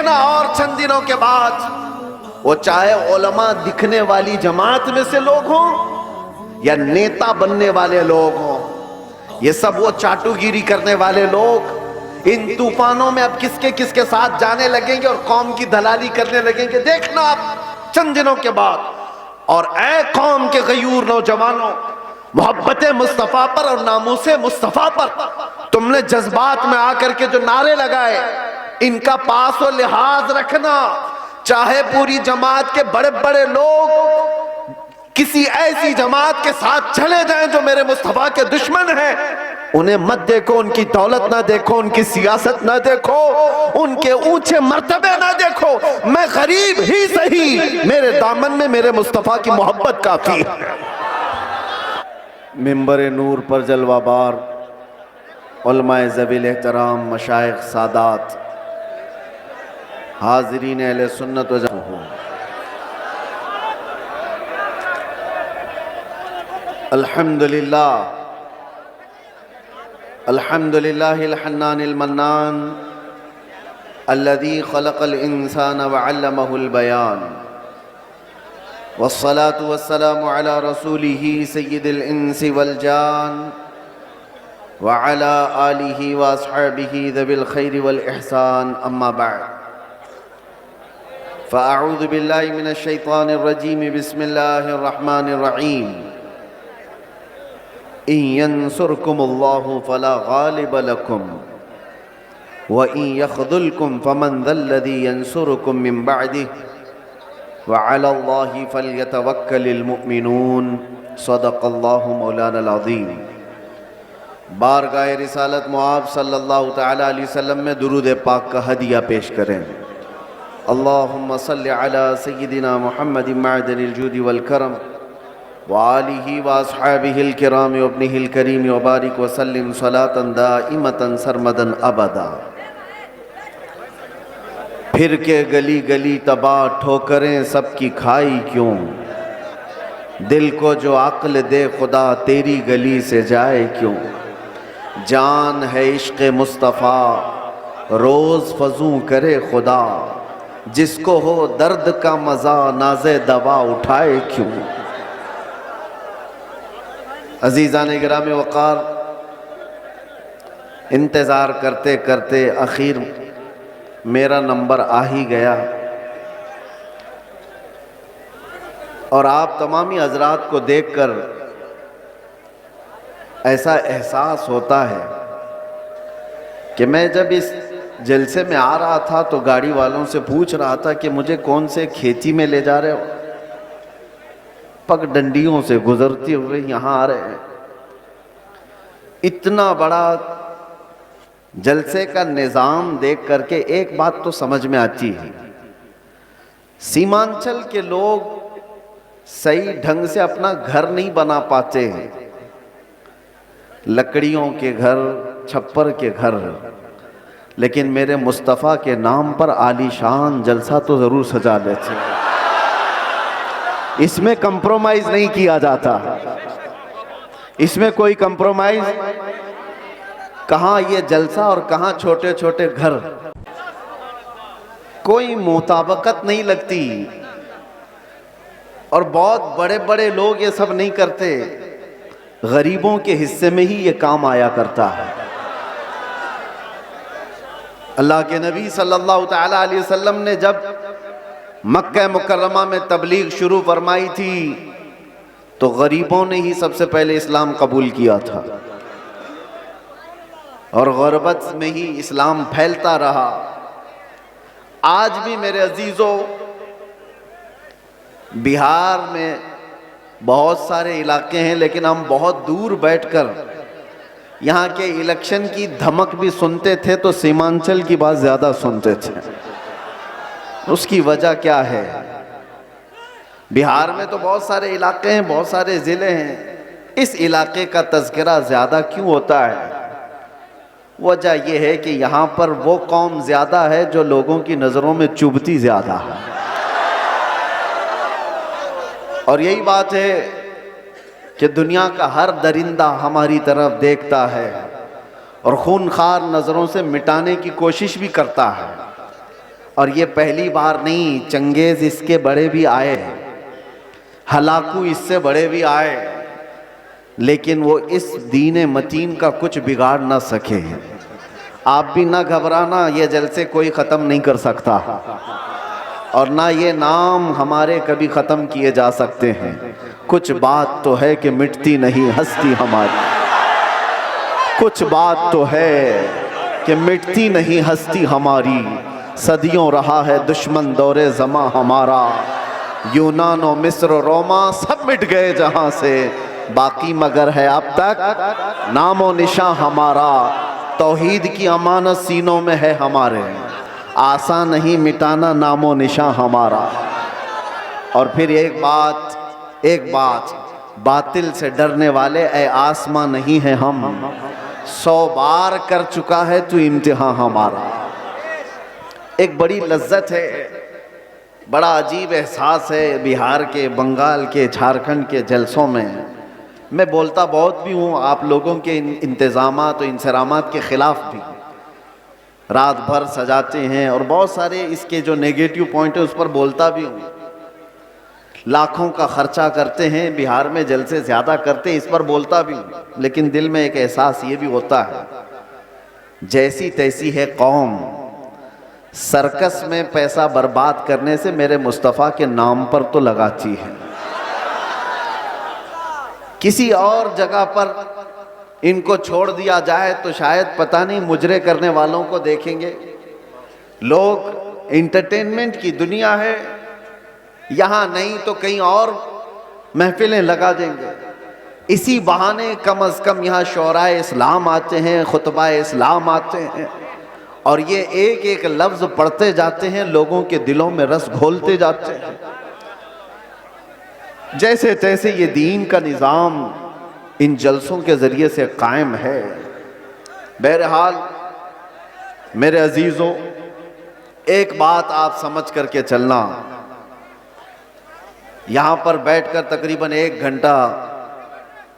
دیکھنا اور چند دنوں کے بعد وہ چاہے علماء دکھنے والی جماعت میں سے لوگ ہوں یا نیتا بننے والے لوگ ہوں، یہ سب وہ چاٹو گیری کرنے والے لوگ ان طوفانوں میں اب کس کے ساتھ جانے لگیں گے اور قوم کی دلالی کرنے لگیں گے، دیکھنا اب چند دنوں کے بعد۔ اور اے قوم کے غیور نوجوانوں، محبت مصطفیٰ پر اور ناموس مصطفیٰ پر تم نے جذبات میں آ کر کے جو نعرے لگائے، ان کا پاس و لحاظ رکھنا۔ چاہے پوری جماعت کے بڑے بڑے لوگ کسی ایسی جماعت کے ساتھ چلے جائیں جو میرے مصطفیٰ کے دشمن ہیں، انہیں مت دیکھو، ان کی دولت نہ دیکھو، ان کی سیاست نہ دیکھو، ان کے اونچے مرتبے نہ دیکھو، میں غریب ہی صحیح، میرے دامن میں میرے مصطفیٰ کی محبت کافی ہے۔ منبر نور پر جلوہ بار علماء ذوی احترام، مشائخ، سادات، حاضرین اہل سنت و جماعت، الحمدللہ الحمدللہ الحنان المنان الذي خلق الانسان وعلمه البيان، والصلاة والسلام على رسوله سید الانس والجان وعلى آلہ واصحابہ ذوی الخیر والاحسان، اما بعد فاعوذ باللہ من الشیطان الرجیم، بسم اللہ الرحمن الرحیم۔ ان ینصرکم اللہ فلا غالب لکم وان یخذلکم فمن ذا الذی ینصرکم من بعدہ وعلی اللہ فلیتوکل المؤمنون، صدق اللہ مولانا العظیم۔ بارگاہ رسالت معاب صلی اللہ تعالی علیہ وسلم میں درود پاک کا ہدیہ پیش کریں۔ اللہم صلی علی سیدنا محمد معدن الجود والکرم وآلہ واصحابہ الکرام وابنہ الکریم وبارک وسلم صلاة دائمة سرمدا ابدا۔ پھر کے گلی گلی تباہ ٹھوکریں سب کی کھائی کیوں، دل کو جو عقل دے خدا تیری گلی سے جائے کیوں، جان ہے عشق مصطفیٰ روز فزوں کرے خدا، جس کو ہو درد کا مزہ ناز دوا اٹھائے کیوں۔ عزیزان گرامی وقار، انتظار کرتے کرتے اخیر میرا نمبر آ ہی گیا، اور آپ تمامی حضرات کو دیکھ کر ایسا احساس ہوتا ہے کہ میں جب اس جلسے میں آ رہا تھا تو گاڑی والوں سے پوچھ رہا تھا کہ مجھے کون سے کھیتی میں لے جا رہے ہو، پگ ڈنڈیوں سے گزرتے ہوئے یہاں آ رہے ہیں۔ اتنا بڑا جلسے کا نظام دیکھ کر کے ایک بات تو سمجھ میں آتی ہے، سیمانچل کے لوگ صحیح ڈھنگ سے اپنا گھر نہیں بنا پاتے ہیں، لکڑیوں کے گھر، چھپر کے گھر، لیکن میرے مصطفیٰ کے نام پر عالی شان جلسہ تو ضرور سجا لیتے ہیں۔ اس میں کمپرومائز نہیں کیا جاتا، اس میں کوئی کمپرومائز، کہاں یہ جلسہ اور کہاں چھوٹے چھوٹے گھر، کوئی مطابقت نہیں لگتی، اور بہت بڑے بڑے لوگ یہ سب نہیں کرتے، غریبوں کے حصے میں ہی یہ کام آیا کرتا ہے۔ اللہ کے نبی صلی اللہ تعالی علیہ وسلم نے جب مکہ مکرمہ میں تبلیغ شروع فرمائی تھی تو غریبوں نے ہی سب سے پہلے اسلام قبول کیا تھا، اور غربت میں ہی اسلام پھیلتا رہا۔ آج بھی میرے عزیزوں، بہار میں بہت سارے علاقے ہیں، لیکن ہم بہت دور بیٹھ کر یہاں کے الیکشن کی دھمک بھی سنتے تھے تو سیمانچل کی بات زیادہ سنتے تھے۔ اس کی وجہ کیا ہے؟ بہار میں تو بہت سارے علاقے ہیں، بہت سارے ضلع ہیں، اس علاقے کا تذکرہ زیادہ کیوں ہوتا ہے؟ وجہ یہ ہے کہ یہاں پر وہ قوم زیادہ ہے جو لوگوں کی نظروں میں چبھتی زیادہ ہے، اور یہی بات ہے کہ دنیا کا ہر درندہ ہماری طرف دیکھتا ہے اور خونخوار نظروں سے مٹانے کی کوشش بھی کرتا ہے، اور یہ پہلی بار نہیں، چنگیز اس کے بڑے بھی آئے، ہلاکو اس سے بڑے بھی آئے، لیکن وہ اس دین متین کا کچھ بگاڑ نہ سکے۔ آپ بھی نہ گھبرانا، یہ جلسے کوئی ختم نہیں کر سکتا، اور نہ یہ نام ہمارے کبھی ختم کیے جا سکتے ہیں۔ کچھ بات تو ہے کہ مٹتی نہیں ہستی ہماری، کچھ بات تو ہے کہ مٹتی نہیں ہستی ہماری، صدیوں رہا ہے دشمن دور زماں ہمارا، یونان و مصر و روما سب مٹ گئے جہاں سے، باقی مگر ہے اب تک نام و نشاں ہمارا، توحید کی امانت سینوں میں ہے ہمارے، آسان نہیں مٹانا نام و نشاں ہمارا۔ اور پھر ایک بات، باطل سے ڈرنے والے اے آسماں نہیں ہے ہم، 100 بار کر چکا ہے تو امتحان ہمارا۔ ایک بڑی لذت ہے، بڑا عجیب احساس ہے بہار کے، بنگال کے، جھارکھنڈ کے جلسوں میں۔ میں بولتا بہت بھی ہوں، آپ لوگوں کے انتظامات و انصرامات کے خلاف بھی، رات بھر سجاتے ہیں، اور بہت سارے اس کے جو نیگیٹو پوائنٹ ہے اس پر بولتا بھی ہوں، لاکھوں کا خرچہ کرتے ہیں بہار میں، جلسے زیادہ کرتے ہیں، اس پر بولتا بھی ہوں، لیکن دل میں ایک احساس یہ بھی ہوتا ہے، جیسی تیسی ہے قوم، سرکس میں پیسہ برباد کرنے سے میرے مصطفیٰ کے نام پر تو لگاتی ہے، کسی اور جگہ پر ان کو چھوڑ دیا جائے تو شاید پتہ نہیں مجرے کرنے والوں کو دیکھیں گے لوگ۔ انٹرٹینمنٹ کی دنیا ہے، یہاں نہیں تو کہیں اور محفلیں لگا دیں گے، اسی بہانے کم از کم یہاں شعراء اسلام آتے ہیں، خطبہ اسلام آتے ہیں، اور یہ ایک ایک لفظ پڑھتے جاتے ہیں، لوگوں کے دلوں میں رس گھولتے جاتے ہیں، جیسے تیسے یہ دین کا نظام ان جلسوں کے ذریعے سے قائم ہے۔ بہرحال میرے عزیزوں، ایک بات آپ سمجھ کر کے چلنا، یہاں پر بیٹھ کر تقریباً 1 گھنٹہ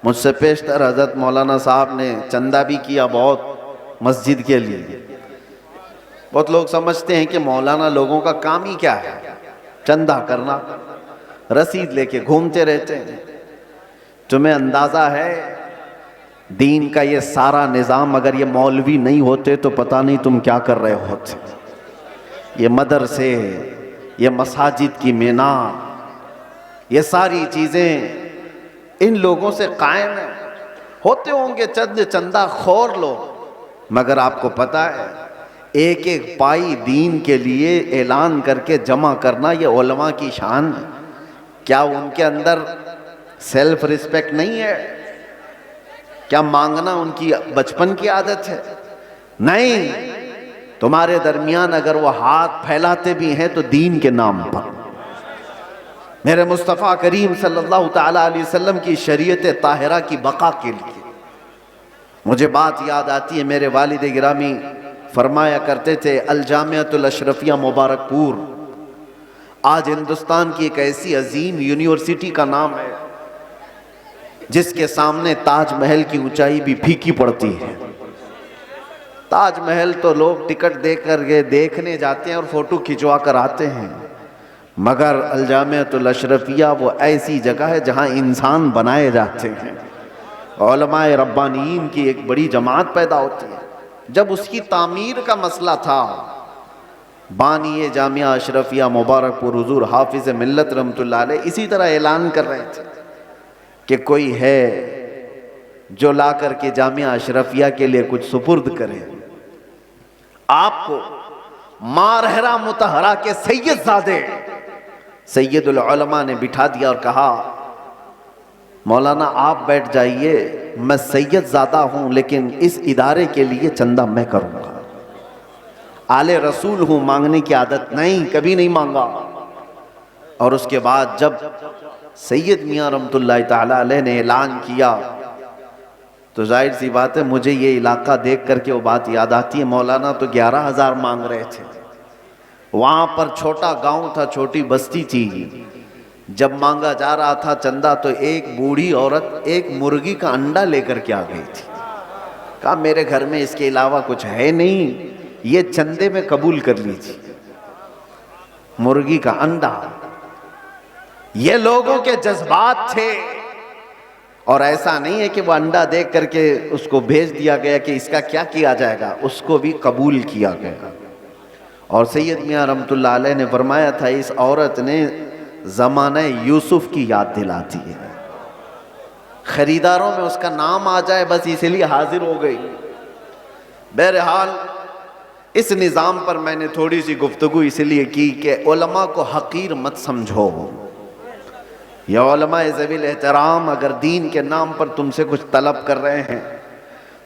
مجھ سے پیشتر حضرت مولانا صاحب نے چندہ بھی کیا بہت مسجد کے لیے۔ بہت لوگ سمجھتے ہیں کہ مولانا لوگوں کا کام ہی کیا ہے، چندہ کرنا، رسید لے کے گھومتے رہتے ہیں۔ تمہیں اندازہ ہے دین کا یہ سارا نظام اگر یہ مولوی نہیں ہوتے تو پتہ نہیں تم کیا کر رہے ہوتے۔ یہ مدرسے، یہ مساجد کی مینار، یہ ساری چیزیں ان لوگوں سے قائم ہیں۔ ہوتے ہوں گے چندہ خور لوگ، مگر آپ کو پتہ ہے ایک ایک پائی دین کے لیے اعلان کر کے جمع کرنا یہ علماء کی شان ہے۔ کیا ان کے اندر سیلف ریسپیکٹ نہیں ہے؟ کیا مانگنا ان کی بچپن کی عادت ہے؟ نہیں، تمہارے درمیان اگر وہ ہاتھ پھیلاتے بھی ہیں تو دین کے نام پر، میرے مصطفیٰ کریم صلی اللہ تعالیٰ علیہ وسلم کی شریعت طاہرہ کی بقا کے لیے۔ مجھے بات یاد آتی ہے، میرے والد گرامی فرمایا کرتے تھے، الجامعۃ الاشرفیہ مبارک پور آج ہندوستان کی ایک ایسی عظیم یونیورسٹی کا نام ہے جس کے سامنے تاج محل کی اونچائی بھی پھیکی پڑتی ہے۔ تاج محل تو لوگ ٹکٹ دے کر دیکھنے جاتے ہیں اور فوٹو کھنچوا کر آتے ہیں، مگر الجامعۃ الاشرفیہ وہ ایسی جگہ ہے جہاں انسان بنائے جاتے ہیں، علماء ربانیین کی ایک بڑی جماعت پیدا ہوتی ہے۔ جب اس کی تعمیر کا مسئلہ تھا، بانی جامعہ اشرفیہ مبارک پور حضور حافظ ملت رحمۃ اللہ علیہ اسی طرح اعلان کر رہے تھے کہ کوئی ہے جو لا کر کے جامعہ اشرفیہ کے لیے کچھ سپرد کرے۔ آپ کو مارہرہ مطہرہ کے سید زادے سید العلماء نے بٹھا دیا اور کہا، مولانا آپ بیٹھ جائیے، میں سید زادہ ہوں لیکن اس ادارے کے لیے چندہ میں کروں گا، آل رسول ہوں، مانگنے کی عادت نہیں، کبھی نہیں مانگا۔ اور اس کے بعد جب سید میاں رحمت اللہ تعالیٰ علیہ نے اعلان کیا تو ظاہر سی بات ہے مجھے یہ علاقہ دیکھ کر کے وہ بات یاد آتی ہے، مولانا تو 11,000 مانگ رہے تھے، وہاں پر چھوٹا گاؤں تھا، چھوٹی بستی تھی، جب مانگا جا رہا تھا چندہ تو ایک بوڑھی عورت ایک مرغی کا انڈا لے کر کے آ گئی تھی، کہا میرے گھر میں اس کے علاوہ کچھ ہے نہیں، یہ چندے میں قبول کر لیجیے۔ مرغی کا انڈا، یہ لوگوں کے جذبات تھے۔ اور ایسا نہیں ہے کہ وہ انڈا دیکھ کر کے اس کو بھیج دیا گیا کہ اس کا کیا کیا جائے گا، اس کو بھی قبول کیا گیا۔ اور سید میاں رحمۃ اللہ علیہ نے فرمایا تھا اس عورت نے زمانہ یوسف کی یاد دلاتی ہے، خریداروں میں اس کا نام آ جائے بس اس لیے حاضر ہو گئی۔ بہرحال اس نظام پر میں نے تھوڑی سی گفتگو اس لیے کی کہ علماء کو حقیر مت سمجھو، یا علماء ذوی الاحترام اگر دین کے نام پر تم سے کچھ طلب کر رہے ہیں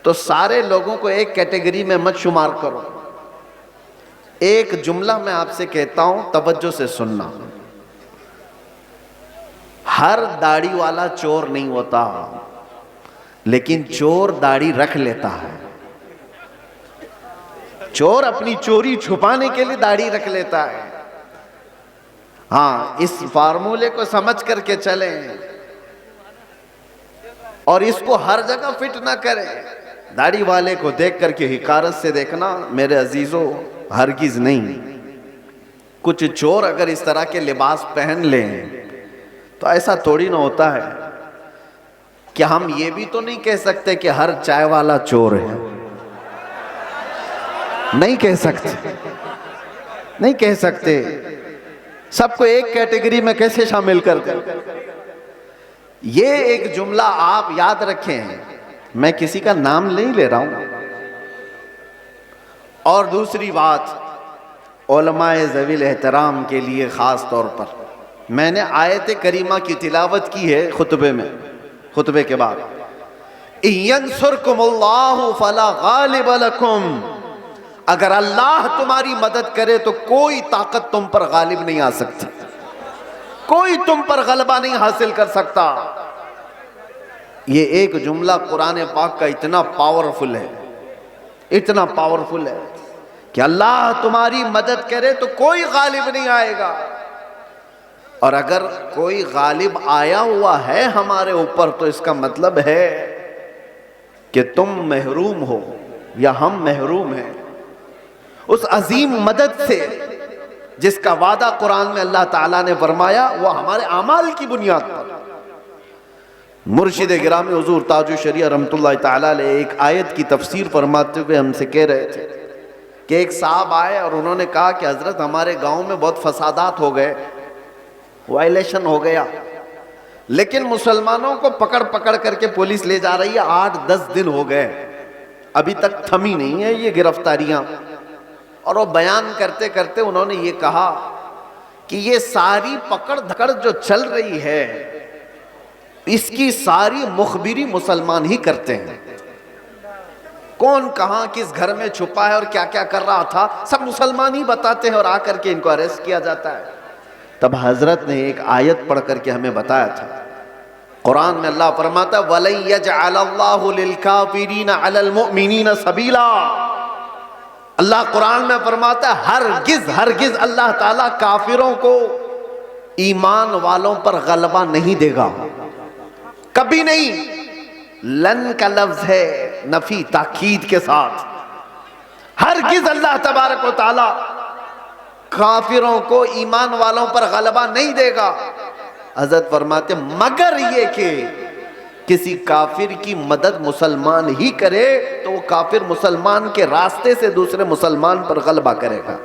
تو سارے لوگوں کو ایک کیٹیگری میں مت شمار کرو۔ ایک جملہ میں آپ سے کہتا ہوں، توجہ سے سننا، ہر داڑھی والا چور نہیں ہوتا، لیکن چور داڑھی رکھ لیتا ہے۔ چور اپنی چوری چھپانے کے لیے داڑھی رکھ لیتا ہے۔ ہاں، اس فارمولے کو سمجھ کر کے چلیں اور اس کو ہر جگہ فٹ نہ کریں۔ داڑھی والے کو دیکھ کر کے حقارت سے دیکھنا میرے عزیزوں ہرگز نہیں۔ کچھ چور اگر اس طرح کے لباس پہن لیں تو ایسا تھوڑی نہ ہوتا ہے کہ ہم یہ بھی تو نہیں کہہ سکتے کہ ہر چائے والا چور ہے، نہیں کہہ سکتے، نہیں کہہ سکتے۔ سب کو ایک کیٹیگری میں کیسے شامل کر دیں؟ یہ ایک جملہ آپ یاد رکھیں، میں کسی کا نام نہیں لے رہا ہوں۔ اور دوسری بات، علماء ذوی الاحترام کے لیے خاص طور پر میں نے آیت کریمہ کی تلاوت کی ہے خطبے میں، خطبے کے بعد، إِن يَنْصُرْكُمُ اللَّهُ فَلَا غَالِبَ لَكُمْ، اگر اللہ تمہاری مدد کرے تو کوئی طاقت تم پر غالب نہیں آ سکتی، کوئی تم پر غلبہ نہیں حاصل کر سکتا۔ یہ ایک جملہ قرآن پاک کا اتنا پاورفل ہے، اتنا پاورفل ہے کہ اللہ تمہاری مدد کرے تو کوئی غالب نہیں آئے گا، اور اگر کوئی غالب آیا ہوا ہے ہمارے اوپر تو اس کا مطلب ہے کہ تم محروم ہو یا ہم محروم ہیں اس عظیم مدد سے جس کا وعدہ قرآن میں اللہ تعالیٰ نے فرمایا، وہ ہمارے اعمال کی بنیاد پر۔ مرشد گرامی حضور تاج الشریعہ رحمۃ اللہ تعالیٰ علیہ ایک آیت کی تفسیر فرماتے ہوئے ہم سے کہہ رہے تھے کہ ایک صاحب آئے اور انہوں نے کہا کہ حضرت ہمارے گاؤں میں بہت فسادات ہو گئے، وائلیشن ہو گیا، لیکن مسلمانوں کو پکڑ پکڑ کر کے پولیس لے جا رہی ہے، 8-10 دن ہو گئے، ابھی تک تھمی نہیں ہے یہ گرفتاریاں۔ اور وہ بیان کرتے کرتے انہوں نے یہ کہا کہ یہ ساری پکڑ دھکڑ جو چل رہی ہے اس کی ساری مخبری مسلمان ہی کرتے ہیں، کون کہاں کس گھر میں چھپا ہے اور کیا کیا کر رہا تھا سب مسلمان ہی بتاتے ہیں، اور آ کر کے ان کو اریسٹ کیا جاتا ہے۔ تب حضرت نے ایک آیت پڑھ کر کے ہمیں بتایا تھا، قرآن میں اللہ فرماتا وَلَن يَجْعَلَ اللَّهُ لِلْكَافِرِينَ عَلَى الْمُؤْمِنِينَ سَبِيلًا، اللہ قرآن میں فرماتا ہے ہرگز ہرگز اللہ تعالیٰ کافروں کو ایمان والوں پر غلبہ نہیں دے گا، کبھی نہیں۔ لن کا لفظ ہے نفی تاکید کے ساتھ، ہرگز اللہ تبارک و تعالیٰ کافروں کو ایمان والوں پر غلبہ نہیں دے گا۔ حضرت فرماتے مگر یہ کہ کسی کافر کی مدد مسلمان ہی کرے تو وہ کافر مسلمان کے راستے سے دوسرے مسلمان پر غلبہ کرے گا۔